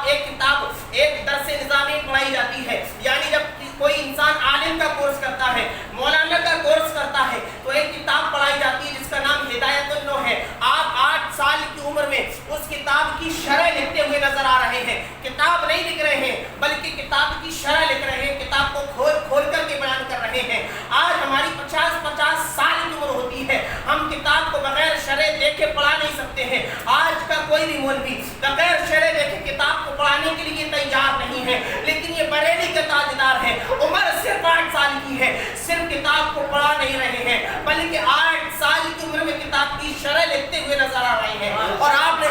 किताब एक दरस निज़ामी पढ़ाई जाती है, यानी जब कोई इंसान आलिम का कोर्स करता है, मौलाना का कोर्स करता है, तो एक किताब पढ़ाई जाती है जिसका नाम हिदायतुन नूह है। आप 8 साल की उम्र में उस किताब की शरह लिखते हुए नजर आ रहे हैं। किताब नहीं लिख रहे हैं बल्कि किताब की शरह लिख रहे हैं, किताब को खोल करके बयान कर रहे हैं। आज हमारी 50 साल की उम्र होती है, हम किताब को बगैर शरह देखे पढ़ा नहीं सकते हैं। आज का कोई भी मौलवी बगैर शरह देखे किताब को पढ़ाने के लिए तैयार नहीं है। लेकिन ये बरेली के ताजदार है, उम्र सिर्फ 8 साल की है, सिर्फ किताब को पढ़ा नहीं रहे हैं बल्कि 8 साल की उम्र में किताब की शरह लिखते हुए नजर आ रहे हैं। और आपने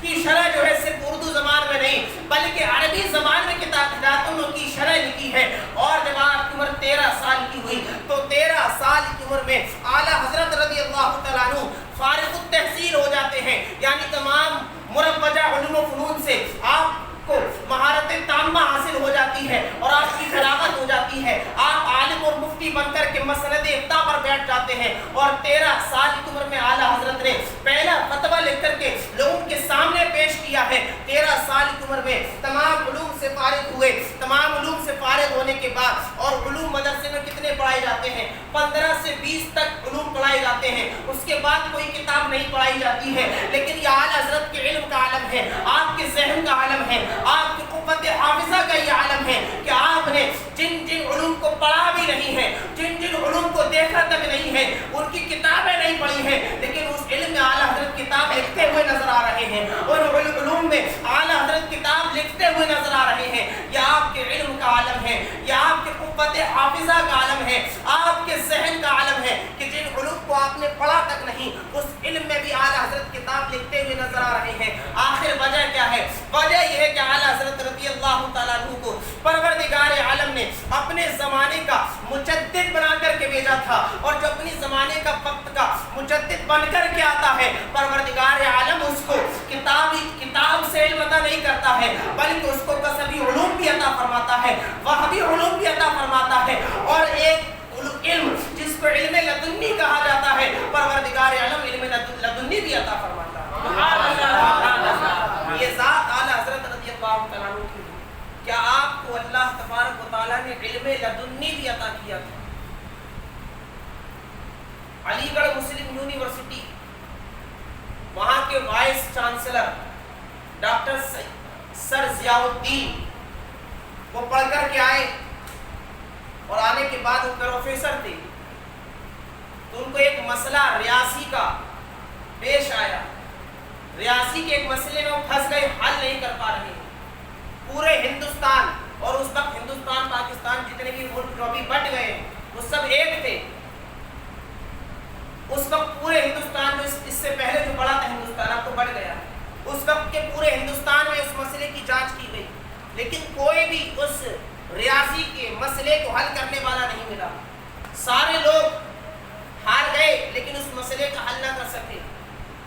की शरह जो है सिर्फ उर्दू ज़बान में नहीं बल्कि अरबी ज़बान में किताब हिदायतुन नूह की शरह लिखी है। और जब आपकी उम्र 13 साल की हुई तो 13 साल की उम्र में आला हजरत रज़ी अल्लाह तआला अन्हु फारिग़ुत तहसील हो जाते हैं, यानी तमाम मुरव्वजा उलूम व फ़नून से आपको महारत ताम्मा हासिल हो जाती है और आपकी बलागत हो जाती है। आप आलिम और मुफ्ती बनकर के मसनद इफ्ता पर बैठ जाते हैं। और 13 साल की उम्र में आला हजरत ने पहला फतवा लिख करके लोगों के सामने पेश किया है। 13 साल की उम्र में तमाम उलूम से फारिग हुए। तमाम उलूम से फारिग होने के बाद, और उलूम मदरसे में कितने पढ़ाए जाते हैं? 15 से 20 तक उलूम पढ़ाए जाते हैं। उसके बाद कोई किताब नहीं पढ़ाई जाती है। लेकिन ये आला हजरत के इल्म का आलम है, आपके ज़हन का आलम है, आपकी कुव्वत हाफिज़ा का ये आलम है कि आपने जिन जिन उलूम को पढ़ा भी नहीं है, जिन जिन उलूम को देखा तक नहीं है, उनकी किताबें नहीं पढ़ी हैं, लेकिन उस इल्म में आला हजरत किताब लिखते हुए नजर आ रहे हैं। उन उलूम में आला हजरत किताब लिखते हुए नजर आ रहे हैं। यह आपके इल्म का आलम है, यह आपके कुव्वत हाफिज़ा का आलम है, आपके ज़हन का आलम है कि जिन उलूम को आपने पढ़ा तक नहीं, उस इल्म में भी आला हजरत किताब लिखते हुए नजर आ रहे हैं। आखिर वजह क्या है? वजह यह है कि आला हजरत रज़ी अल्लाह तआला अन्हु को परवरदिगार आलम ने अपने ज़माने का मुजद्दिद बना करके भेजा था। और जो अपनी ज़माने का वक्त का मुजद्दिद बन करके आता है, परवरदिगार आलम उसको किताब से इल्म अता नहीं करता है बल्कि उसको कसबी उलूम भी अता फरमाता है, वहबी उलूम भी अता फरमाता है। और एक इल्म जिसको इल्म लदुन्नी कहा जाता है, परवरदिगार आलम इल्म लदुन्नी भी अता फरमाता है। ये ज़ात आला हज़रत रज़ी अल्लाह तआला अन्हु की। क्या आपको अल्लाह तबारक व तआला ने इल्म लदुन्नी भी अता किया था? अलीगढ़ मुस्लिम यूनिवर्सिटी, वहाँ के vice chancellor doctor sir Ziauddin वो पढ़ कर के आए और आने के बाद वो प्रोफेसर थे, तो उनको एक मसला रियासी का पेश आया। रियासी के एक मसले में वो फंस गए, हल नहीं कर पा रहे। पूरे हिंदुस्तान, और उस वक्त हिंदुस्तान पाकिस्तान जितने भी मुल्क जो अभी बट गए वो सब एक थे। उस वक्त पूरे हिंदुस्तान में, इससे पहले जो बड़ा था हिंदुस्तान, अब तो बढ़ गया, उस वक्त के पूरे हिंदुस्तान में इस मसले की जांच की गई, लेकिन कोई भी उस रियासी के मसले को हल करने वाला नहीं मिला। सारे लोग हार गए लेकिन उस मसले का हल ना कर सके।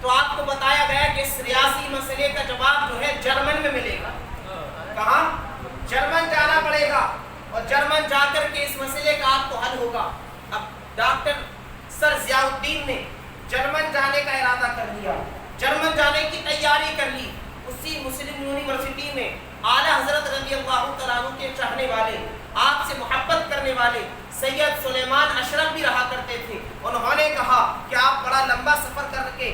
तो आपको बताया गया कि इस रियासी मसले का जवाब जो है जर्मन में मिलेगा। कहाँ? जर्मन जाना पड़ेगा और जर्मन जाकर के इस मसले का आपको हल होगा। अब डॉक्टर सर ज़ियाउद्दीन ने जर्मन जाने का इरादा कर लिया, जर्मन जाने की तैयारी कर ली। उसी मुस्लिम यूनिवर्सिटी में आला हजरत रज़ी अल्लाह तआला अन्हु के चाहने वाले, आपसे मोहब्बत करने वाले सैयद सुलेमान अशरफ भी रहा करते थे। उन्होंने कहा कि आप बड़ा लंबा सफ़र करके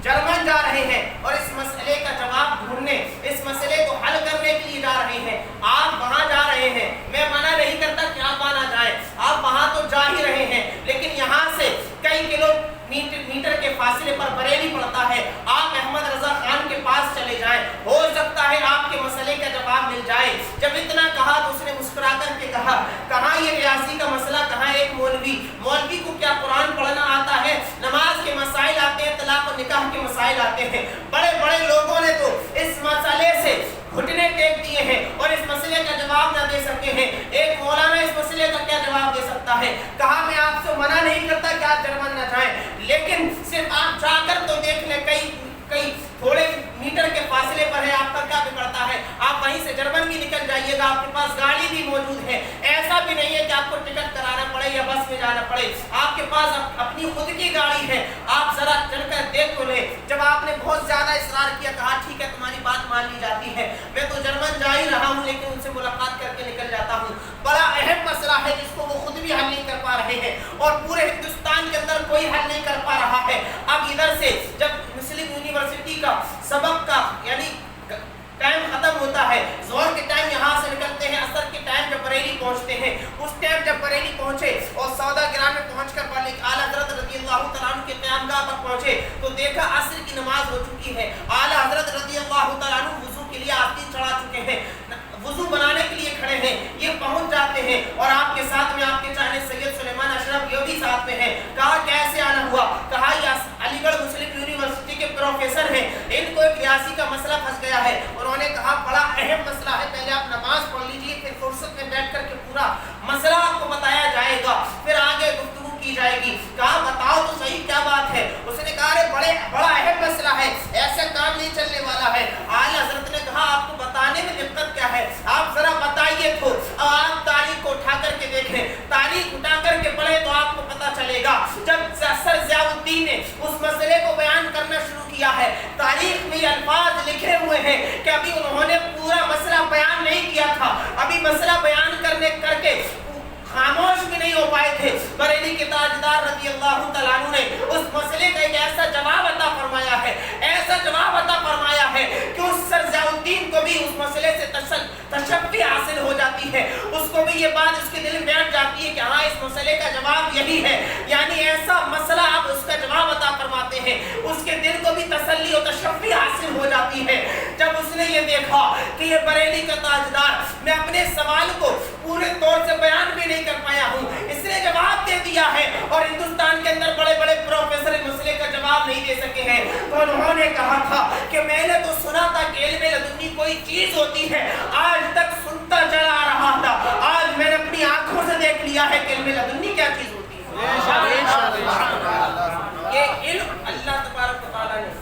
जर्मन जा रहे हैं और इस मसले का जवाब ढूंढने, इस मसले को हल करने के लिए जा रहे हैं। आप वहाँ जा रहे हैं, मैं मना नहीं करता कि आप वहाँ ना जाएं, आप वहाँ तो जा ही रहे हैं, लेकिन यहाँ से कई किलोमीटर के फासले पर बरेली पड़ता है। आप अहमद रजा खान के पास चले जाएं, हो सकता है आपके मसले का जवाब मिल जाए। जब इतना कहा तो उसने मुस्कुरा करके कहा, कहाँ ये रियासी का मसला, कहाँ एक मौलवी को क्या कुरान पढ़ना आता है? नमाज के मसाइल आते हैं, तलाक और निकाह के मसाइल आते हैं। बड़े बड़े लोगों ने तो इस मसले से घुटने टेक दिए हैं और इस मसले का जवाब न दे सके हैं। एक मौलाना इस मसले का क्या जवाब दे सकता है? कहा मैं आपसे मना नहीं करता कि आप जर्मन न जाएं, लेकिन सिर्फ आप जाकर तो देख लें, कई थोड़े मीटर के फासले पर है, आपका क्या बिगड़ता है? आप वहीं से जर्मन भी निकल जाइएगा, आपके पास गाड़ी भी मौजूद है। ऐसा भी नहीं है कि आपको टिकट कराना पड़े या बस में जाना पड़े, आपके पास अपनी खुद की गाड़ी है। आप जरा चलकर देख तो ले। जब आपने बहुत ज्यादा इसरार किया, कहा ठीक है तुम्हारी बात मान ली जाती रहा हूँ लेकिन उनसे मुलाकात करके निकल जाता हूँ। बड़ा अहम मसला है जिसको वो खुद भी हल नहीं कर पा रहे हैं और पूरे हिंदुस्तान के अंदर कोई हल नहीं कर पा रहा है। अब इधर से जब मुस्लिम यूनिवर्सिटी का सबक का यानी टाइम खत्म होता है, जोहर के टाइम यहाँ से निकलते हैं, असर के टाइम जब बरेली पहुँचते हैं, उस टाइम जब बरेली पहुँचे और सौदा गिरान में पहुँचकर मालिक आला हज़रत रज़ियल्लाहु तआला अन्हु के क़यामगाह पर पहुँचे तो देखा असर की नमाज हो चुकी है। आला हज़रत रज़ियल्लाहु तआला अन्हु वुज़ू के लिए आस्तीन चढ़ा चुके हैं, वुज़ू बनाने के लिए खड़े हैं। ये पहुँच जाते हैं और आपके साथ में आपके चाहने सैयद सुलेमान अशरफ ये भी साथ में हैं। कहा कैसे आना हुआ? कहा ये अलीगढ़ मुस्लिम यूनिवर्सिटी के प्रोफेसर हैं, इनको एक रियासी का मसला फंस गया है। उन्होंने कहा बड़ा अहम मसला है, पहले आप नमाज पढ़ लीजिए, फिर फुर्सत में बैठ कर के पूरा मसला आपको बताया जाएगा, फिर आगे गुफ्तगू की जाएगी। कहा बताओ तो सही क्या बात है? उसने कहा अरे बड़ा अहम मसला है, ऐसा काम नहीं चलने वाला है। आला हज़रत ने कहा आपको बताने में दिक्कत क्या है, आप जरा बताइए तो। अब आप तारीख को उठा करके देखें, तारीख उठा करके पढ़े तो आपको पता चलेगा। जब सर ज़ियाउद्दीन ने उस मसले को बयान करना शुरू किया है, तारीख में ये अल्फाज लिखे हुए हैं कि अभी उन्होंने पूरा मसला बयान नहीं किया था, अभी मसला बयान करके खामोश भी नहीं हो पाए थे। बरेली के ताजदार रज़ियल्लाहु तआला अन्हु ने उस मसले का एक ऐसा जवाब अता फरमाया है, ऐसा जवाब अता फरमाया है कि उस सर ज़ियाउद्दीन को भी उस मसले से तशफ़्फ़ी हासिल हो जाती है, उसको भी ये बात उसके दिल में बैठ जाती है कि हाँ इस मसले का जवाब यही है। यानी ऐसा मसला आप उसका जवाब अता फरमाते हैं, उसके दिल को भी तसल्ली और तशफ़्फ़ी हासिल हो जाती है। जब उसने ये देखा कि ये बरेली का ताजदार मैं अपने सवाल को पूरे तौर से बयान भी नहीं कर पाया हूँ, इसने जवाब दे दिया है और हिंदुस्तान के अंदर बड़े बड़े प्रोफेसर मसले का जवाब नहीं दे सके हैं, तो उन्होंने कहा था कि मैंने तो सुना था कि इल्म लदुन्नी कोई चीज होती है, आज तक सुनता चला आ रहा था, आज मैंने अपनी आंखों से देख लिया है कि इल्म लदुन्नी क्या चीज होती है। ये इल्म अल्लाह तबारक व तआला ने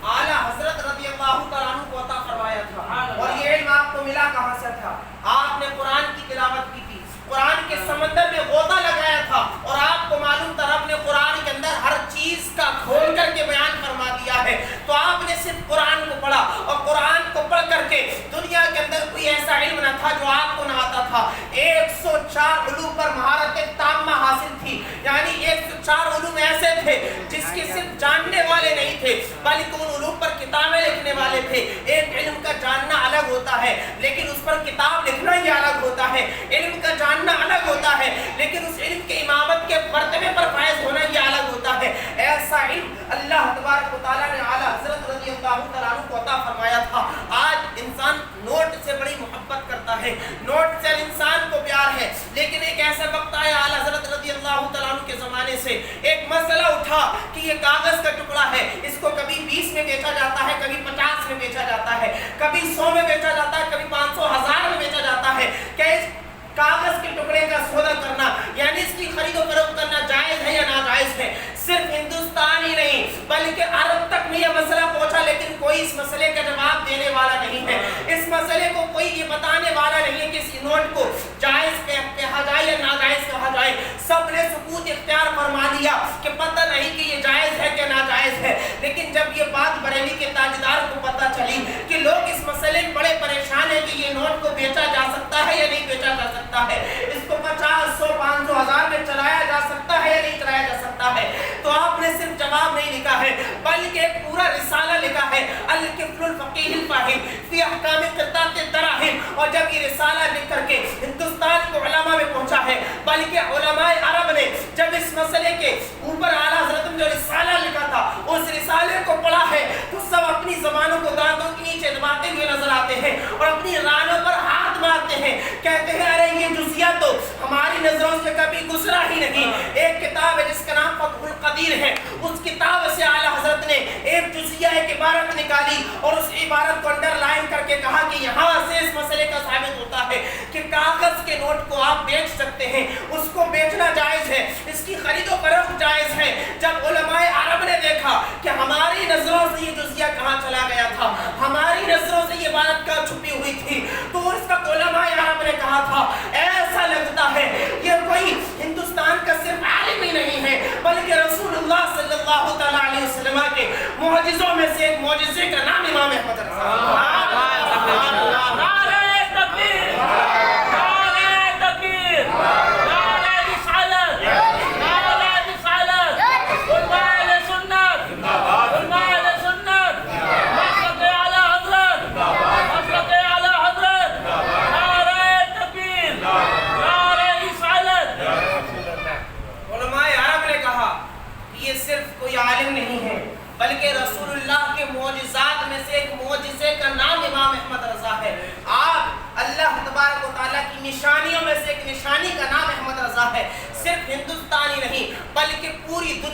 आला हज़रत रज़ियल्लाहु तआला अन्हु को अता फरमाया था। और ये इल्म आपको मिला कहाँ से था? आपने कुरान की तिलावत की थी, कुरान के समंदर में गोता लगाया था और आपको मालूम था रब ने कुरान के अंदर हर चीज का खोल करके बयान फरमा दिया है। तो आपने सिर्फ कुरान को पढ़ा और कुरान को पढ़ करके दुनिया के अंदर कोई ऐसा इल्म न था जो आपको न आता था। 104 उलूम पर महारत ताम्मा हासिल थी, यानी 104 उलूम ऐसे थे जिसके सिर्फ जानने वाले नहीं थे बल्कि उन उलूम पर किताबें लिखने वाले थे। एक इल्म का जानना अलग होता है लेकिन उस पर किताब लिखना ही अलग होता है, इल्म का जानना अलग होता है लेकिन उस इल्म के इमामत के मर्तबे पर फायज होना ही अलग होता है। ऐसा इल्म अल्लाह तबारक व तआला ने आला हज़रत रज़ियल्लाहु तआला अन्हु को अता फरमाया था। आज इंसान नोट से बड़ी मोहब्बत करता है, नोट से इंसान को प्यार है, लेकिन एक ऐसा वक्त आया आला हज़रत रज़ियल्लाहु तआला अन्हु के ज़माने से एक मसला उठा कि ये कागज़ का टुकड़ा है, इसको कभी 20 में बेचा जाता है, कभी 50 में बेचा जाता है, कभी 100 में बेचा जाता है, कभी 500 1000 में बेचा जाता है। क्या इस कागज के टुकड़े का सौदा करना यानी इसकी खरीदो फरोख्त करना जायज है या नाजायज है? सिर्फ हिंदुस्तान ही नहीं बल्कि अरब तक में यह मसला पहुंचा, लेकिन कोई इस मसले का जवाब देने वाला नहीं है। इस मसले को कोई ये बताने वाला नहीं है कि इस नोट को जायज कहा जाए या नाजायज कहा जाए। सब ने सबूत इख्तियार फरमा दिया कि पता नहीं कि ये जायज है कि नाजायज है। लेकिन जब ये बात बरेली के ताजदार को पता चली कि लोग इस मसले में बड़े परेशान है कि ये नोट को बेचा जा सकता है या नहीं बेचा जा सकता है, इसको 50, 100, 500, 1000 में चलाया जा सकता है या नहीं चलाया जा सकता है, तो आपने सिर्फ जवाब नहीं लिखा है बल्कि एक पूरा रिसाला लिखा है अल-किफ़्लुल फ़क़ीहुल फ़ाहिम फ़ी अहकाम क़ित्तात दराहिम। और जब ये रिसाला लिख करके हिंदुस्तान के उलमा में पहुंचा है, बल्कि उलमाए अरब ने जब इस मसले के ऊपर आला हज़रत ने जो रिसाला लिखा था उस रिसाले को पढ़ा है तो सब अपनी ज़बानों को दांतों के नीचे दबाते हुए नजर आते हैं और अपनी रानों पर हाथ मारते हैं, कहते हैं अरे ये जुज़िया तो हमारी नजरों से कभी गुजरा ही नहीं। एक किताब है जिसका नाम फ़त्हुल क़दीर है, उस किताब से आला हज़रत ने एक जुज़िया एक इबारत निकाली और उस इबारत को अंडरलाइन करके कहा कि यहाँ से इस मसले का साबित होता है कि कागज के नोट को आप बेच सकते हैं, उसको बेचना जायज है, इसकी खरीदो फरोख्त जायज है। जब उलमाए अरब ने देखा कि हमारी नजरों से ये जुज़िया कहाँ चला गया था, हमारी नजरों से ये इबारत कहाँ छुपी हुई थी, तो उसका उलमाए अरब ने कहा था ऐसा लगता है ये कोई हिंदुस्तान का सिर्फ आलिम ही नहीं है बल्कि रसूलुल्लाह सल्लल्लाहु तआला अलैहि वसल्लम के मुअजिज़ों में से एक मुअजिज़े का नाम इमाम अहमद रज़ा।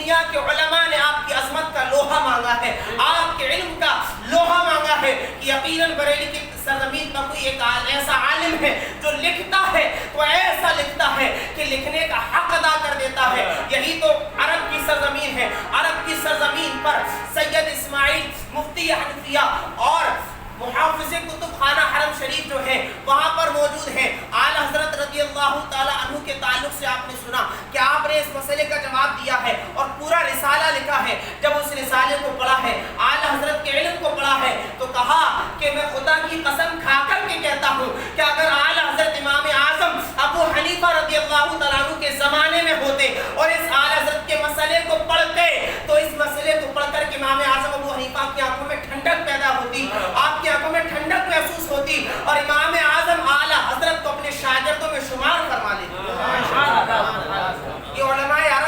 دنیا کے علماء نے آپ کی عظمت کا لوہا مانگا ہے، آپ کے علم کا لوہا مانگا ہے کہ یقیناً بریلی کی سرزمین کا کوئی ایک ایسا عالم ہے جو لکھتا ہے تو ایسا لکھتا ہے کہ لکھنے کا حق ادا کر دیتا ہے۔ یہی تو عرب کی سرزمین ہے۔ عرب کی سرزمین پر سید اسماعیل مفتی حنفیہ اور محافظ کتب خانہ حرم شریف جو ہے وہاں پر موجود ہیں۔ اعلی حضرت رضی اللہ تعالیٰ عنہ کے تعلق سے آپ نے سنا کہ آپ نے اس مسئلے کا جواب دیا ہے اور پورا رسالہ لکھا ہے۔ جب اس رسالے کو پڑھا ہے، اعلی حضرت کے علم کو پڑھا ہے، تو کہا کہ میں خدا کی قسم کھا کر کے کہتا ہوں کہ اگر اعلی حضرت امام اعظم ابو حنیفہ رضی اللہ تعالیٰ عنہ کے زمانے میں ہوتے اور اس اعلی حضرت کے مسئلے کو پڑھتے تو اس مسئلے کو پڑھ کر کے امام اعظم ابو حنیفہ کی آنکھوں میں ٹھنڈک پیدا ہوتی، آپ کی آنکھوں میں ٹھنڈک محسوس ہوتی اور امام اعظم اعلی حضرت کو اپنے شاگردوں میں شمار فرما لیتے۔